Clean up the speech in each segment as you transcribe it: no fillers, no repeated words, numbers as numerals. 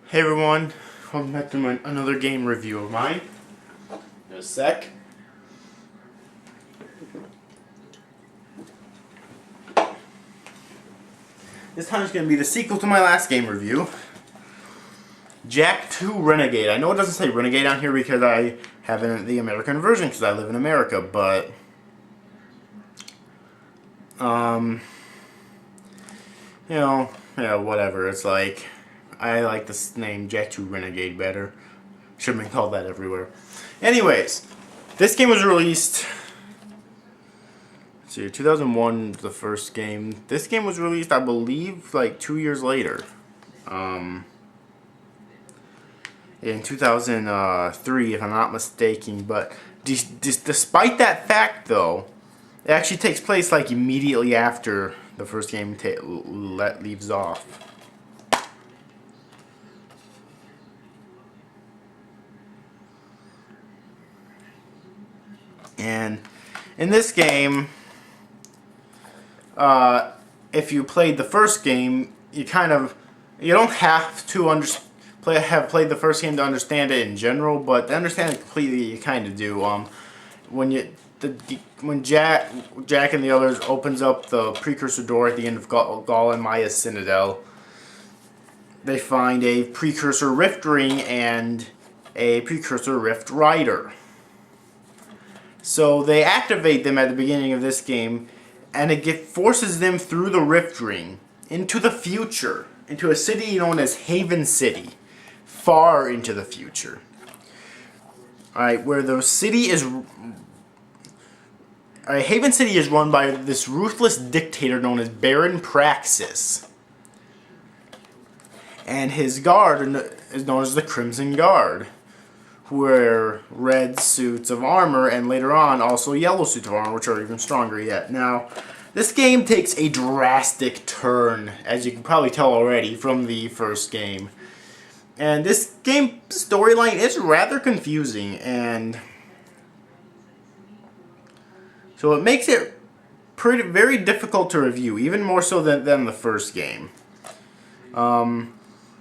Hey everyone, welcome back to another game review of mine. In a sec. This time it's going to be the sequel to my last game review, Jak 2 Renegade. I know it doesn't say Renegade on here because I have the American version because I live in America, but yeah, whatever. It's like, I like this name, Jak 2 Renegade, better. Should have been called that everywhere. Anyways, this game was released... Let's see, 2001 was the first game. This game was released, I believe, like 2 years later. In 2003, if I'm not mistaken. But despite that fact, though, it actually takes place like immediately after the first game leaves off. And in this game, if you played the first game, you don't have to have played the first game to understand it in general, but to understand it completely, you kind of do. When Jak and the others opens up the precursor door at the end of Gaul and Maya's Citadel, they find a precursor rift ring and a precursor rift rider. So they activate them at the beginning of this game, and it forces them through the rift ring into the future, into a city known as Haven City, far into the future. Alright, where the city is... Haven City is run by this ruthless dictator known as Baron Praxis. And his guard is known as the Crimson Guard, who wear red suits of armor, and later on also yellow suits of armor, which are even stronger yet. Now, this game takes a drastic turn, as you can probably tell already from the first game. And this game storyline is rather confusing, and so it makes it very difficult to review, even more so than the first game.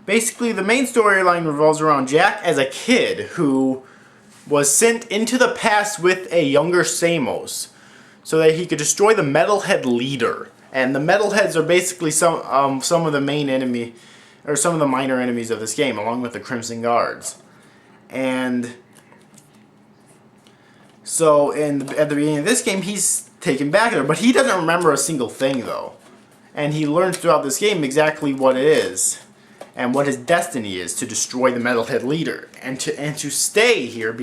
Basically, the main storyline revolves around Jak as a kid who was sent into the past with a younger Samos so that he could destroy the Metalhead leader. And the Metalheads are basically some of the main enemy, or some of the minor enemies of this game, along with the Crimson Guards. And so, at the beginning of this game, he's taken back there, but he doesn't remember a single thing, though. And he learns throughout this game exactly what it is, and what his destiny is, to destroy the Metalhead leader, and to stay here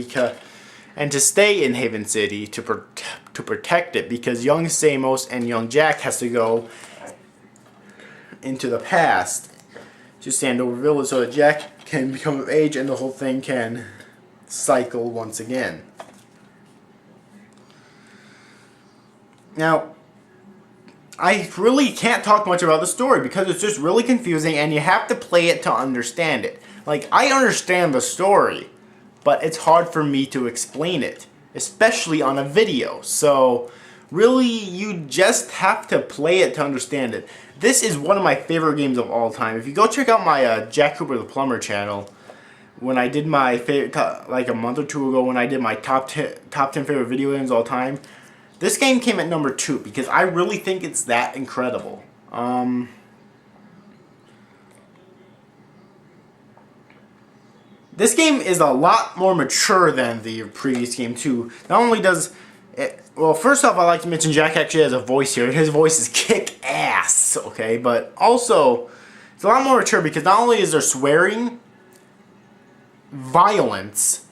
and to stay in Haven City to protect it, because young Samos and young Jak has to go into the past to Sandover Village so that Jak can become of age and the whole thing can cycle once again. Now, I really can't talk much about the story because it's just really confusing and you have to play it to understand it. Like, I understand the story, but it's hard for me to explain it, especially on a video. So, really, you just have to play it to understand it. This is one of my favorite games of all time. If you go check out my Jack Cooper the Plumber channel, when I did my like a month or two ago, when I did my top 10 favorite video games of all time, this game came at number 2 because I really think it's that incredible. This game is a lot more mature than the previous game too. Not only does it, well, first off, I like to mention Jak actually has a voice here. His voice is kick-ass, okay? But also, it's a lot more mature because not only is there swearing, violence,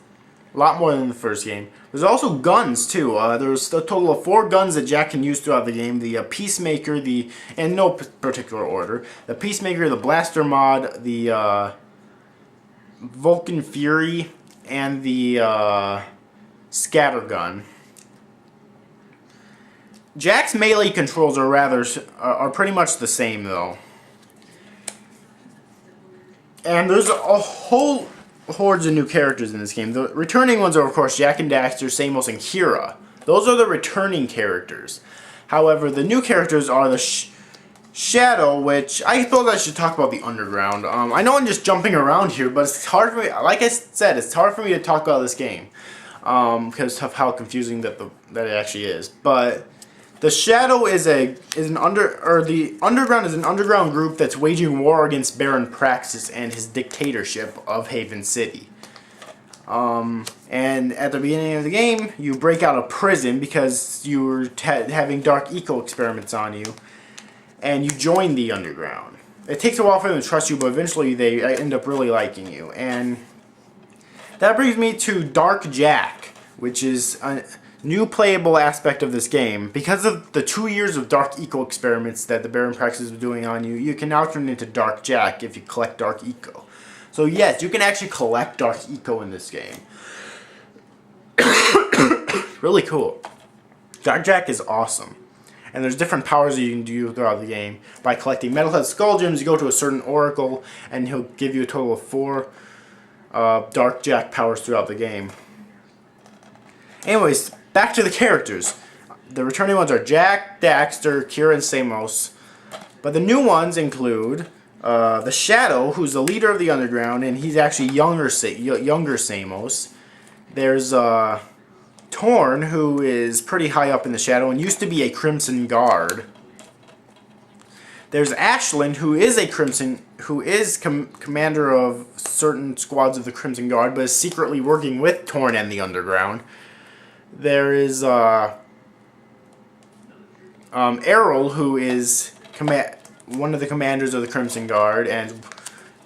a lot more than the first game. There's also guns too. There's a total of 4 guns that Jak can use throughout the game. The Peacemaker, in no particular order, the Peacemaker, the Blaster Mod, the Vulcan Fury, and the Scattergun. Jak's melee controls are pretty much the same though. And there's a whole hordes of new characters in this game. The returning ones are, of course, Jak and Daxter, Samos, and Kira. Those are the returning characters. However, the new characters are Shadow, which I thought I should talk about the underground. I know I'm just jumping around here, but it's hard for me. Like I said, it's hard for me to talk about this game because of how confusing that it actually is. But the Shadow the underground is an underground group that's waging war against Baron Praxis and his dictatorship of Haven City. And at the beginning of the game, you break out of prison because you were having dark eco experiments on you. And you join the underground. It takes a while for them to trust you, but eventually they end up really liking you. And that brings me to Dark Jack, which is a new playable aspect of this game. Because of the 2 years of dark eco experiments that the Baron Praxis is doing on you, you can now turn into Dark Jack if you collect dark eco. So yes, you can actually collect dark eco in this game. Really cool. Dark Jack is awesome. And there's different powers that you can do throughout the game. By collecting Metalhead Skull Gems, you go to a certain oracle, and he'll give you a total of 4 Dark Jack powers throughout the game. Anyways, back to the characters. The returning ones are Jack, Daxter, Kira, and Samos. But the new ones include the Shadow, who's the leader of the Underground, and he's actually younger Samos. There's Torn, who is pretty high up in the Shadow and used to be a Crimson Guard. There's Ashland, who is commander of certain squads of the Crimson Guard, but is secretly working with Torn and the Underground. There is Errol, who is one of the commanders of the Crimson Guard, and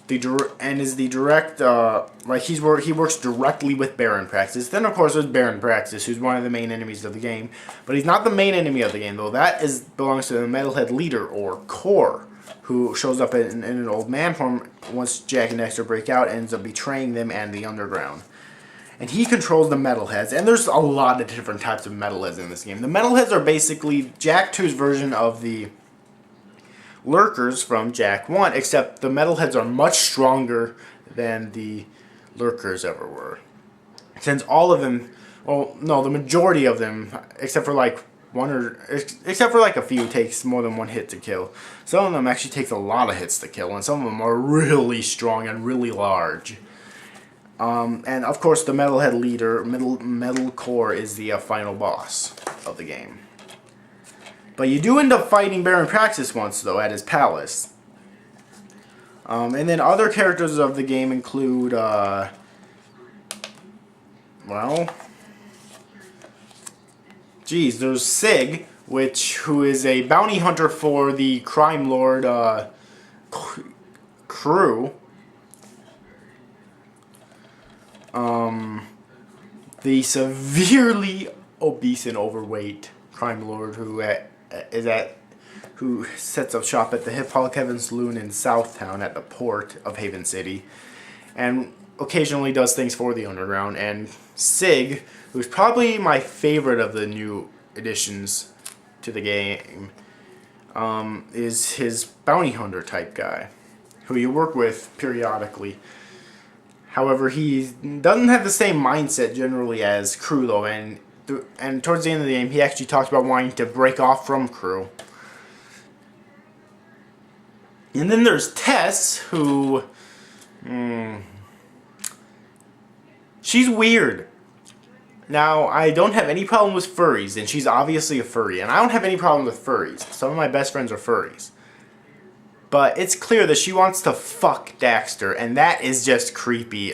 is the direct, he works directly with Baron Praxis. Then, of course, there's Baron Praxis, who's one of the main enemies of the game. But he's not the main enemy of the game, though. That belongs to the Metalhead leader, or Core, who shows up in an old man form once Jack and Daxter break out and ends up betraying them and the Underground. And he controls the Metalheads, and there's a lot of different types of Metalheads in this game. The Metalheads are basically Jak 2's version of the Lurkers from Jak 1, except the Metalheads are much stronger than the Lurkers ever were. Since all of them, well, no, the majority of them, except for like a few, takes more than 1 hit to kill. Some of them actually takes a lot of hits to kill, and some of them are really strong and really large. And of course, the Metalhead leader, Metal Core, is the final boss of the game. But you do end up fighting Baron Praxis once, though, at his palace. And then other characters of the game include, there's Sig, who is a bounty hunter for the crime lord crew. The severely obese and overweight crime lord who sets up shop at the Hip Hop Kevin Saloon in Southtown at the port of Haven City, and occasionally does things for the Underground. And Sig, who's probably my favorite of the new additions to the game, is his bounty hunter type guy, who you work with periodically. However, he doesn't have the same mindset generally as Crew, though, and towards the end of the game, he actually talks about wanting to break off from Crew. And then there's Tess, who... she's weird. Now, I don't have any problem with furries, and she's obviously a furry, and I don't have any problem with furries. Some of my best friends are furries. But it's clear that she wants to fuck Daxter, and that is just creepy.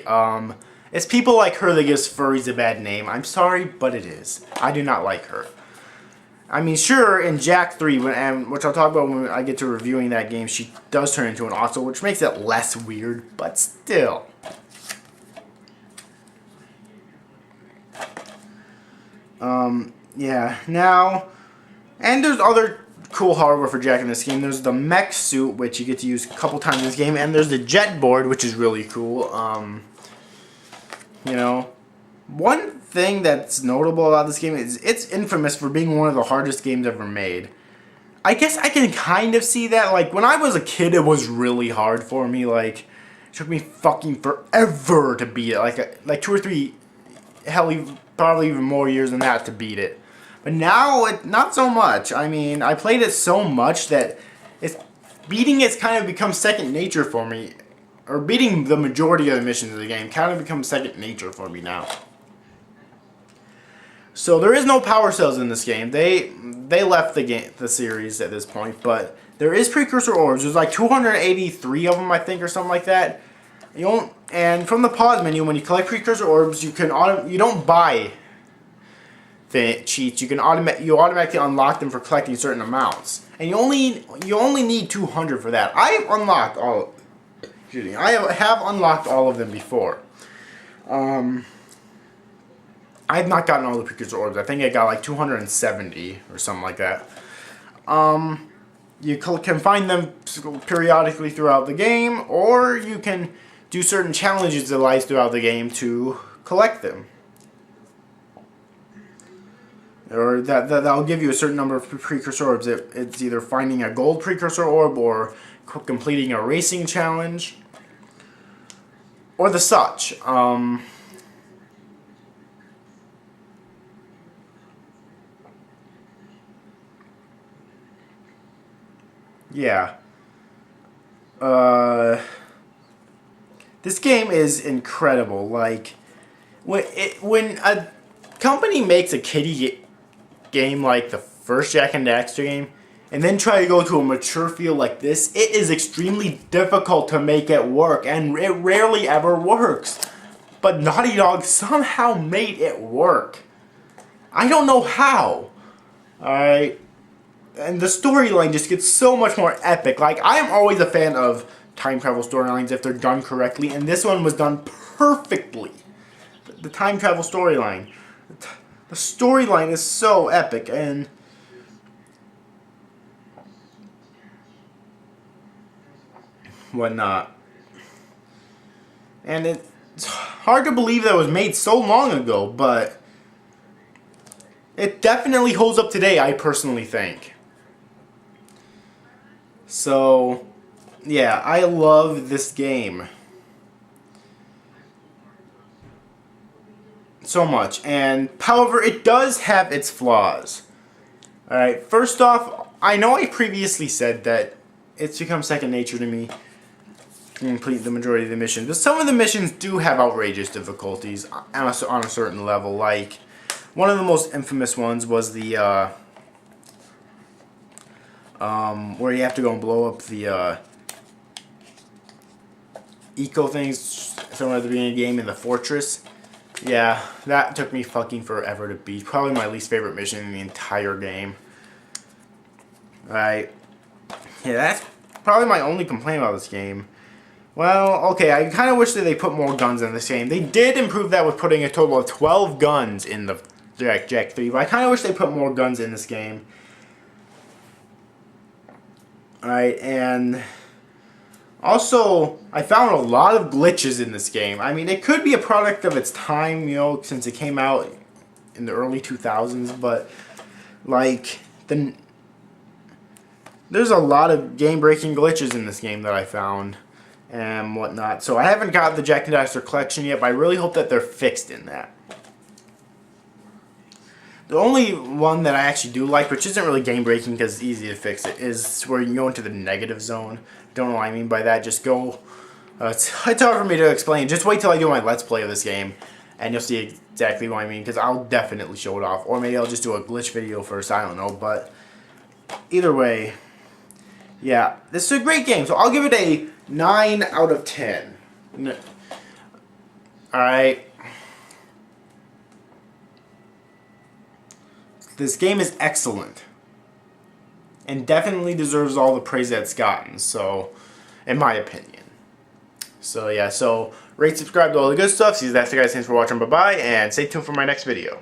It's people like her that gives furries a bad name. I'm sorry, but it is. I do not like her. I mean, sure, in Jak 3, which I'll talk about when I get to reviewing that game, she does turn into an Otso, which makes it less weird, but still. Yeah, now, and there's other cool hardware for Jak in this game. There's the mech suit, which you get to use a couple times in this game, and there's the jet board, which is really cool. You know, one thing that's notable about this game is it's infamous for being one of the hardest games ever made. I guess I can kind of see that. Like, when I was a kid, it was really hard for me. Like, it took me fucking forever to beat it. Like 2 or 3, hell, probably even more years than that to beat it. But now, not so much. I mean, I played it so much that beating it's kind of become second nature for me. Or beating the majority of the missions of the game kind of becomes second nature for me now. So there is no power cells in this game. They left the series at this point, but there is precursor orbs. There's like 283 of them, I think, or something like that. And from the pause menu, when you collect precursor orbs, you don't buy the cheats. You automatically unlock them for collecting certain amounts, and you only need 200 for that. I have unlocked all. Excuse me. I have unlocked all of them before. I have not gotten all the precursor orbs. I think I got like 270 or something like that. You can find them periodically throughout the game, or you can do certain challenges device throughout the game to collect them. Or that'll give you a certain number of precursor orbs. It's either finding a gold precursor orb or completing a racing challenge, or the such. Yeah. This game is incredible. Like, when a company makes a kiddie game like the first Jak and Daxter game, and then try to go to a mature feel like this, it is extremely difficult to make it work, and it rarely ever works. But Naughty Dog somehow made it work. I don't know how. Alright. And the storyline just gets so much more epic. Like, I am always a fan of time travel storylines if they're done correctly, and this one was done perfectly. The time travel storyline. The storyline is so epic, and whatnot. And it's hard to believe that it was made so long ago, but it definitely holds up today, I personally think. So, yeah, I love this game so much. And, however, it does have its flaws. Alright, first off, I know I previously said that it's become second nature to me to complete the majority of the missions. But some of the missions do have outrageous difficulties on a certain level. Like, one of the most infamous ones was the, where you have to go and blow up the, eco things somewhere at the beginning of the game in the fortress. Yeah, that took me fucking forever to beat. Probably my least favorite mission in the entire game. Right. Yeah, that's probably my only complaint about this game. Well, okay, I kind of wish that they put more guns in this game. They did improve that with putting a total of 12 guns in the Jak 3, but I kind of wish they put more guns in this game. Alright, and also, I found a lot of glitches in this game. I mean, it could be a product of its time, you know, since it came out in the early 2000s, but, like, there's a lot of game-breaking glitches in this game that I found and whatnot. So I haven't got the Jak and Daxter collection yet, but I really hope that they're fixed in that. The only one that I actually do like, which isn't really game-breaking because it's easy to fix it, is where you can go into the negative zone. Don't know what I mean by that. Just go... it's hard for me to explain. Just wait till I do my Let's Play of this game, and you'll see exactly what I mean, because I'll definitely show it off. Or maybe I'll just do a glitch video first, I don't know. But either way, yeah, this is a great game. So I'll give it a 9 out of 10. Alright. This game is excellent. And definitely deserves all the praise that it's gotten. So, in my opinion. So, yeah. So, rate, subscribe to all the good stuff. See you guys. Thanks for watching. Bye-bye. And stay tuned for my next video.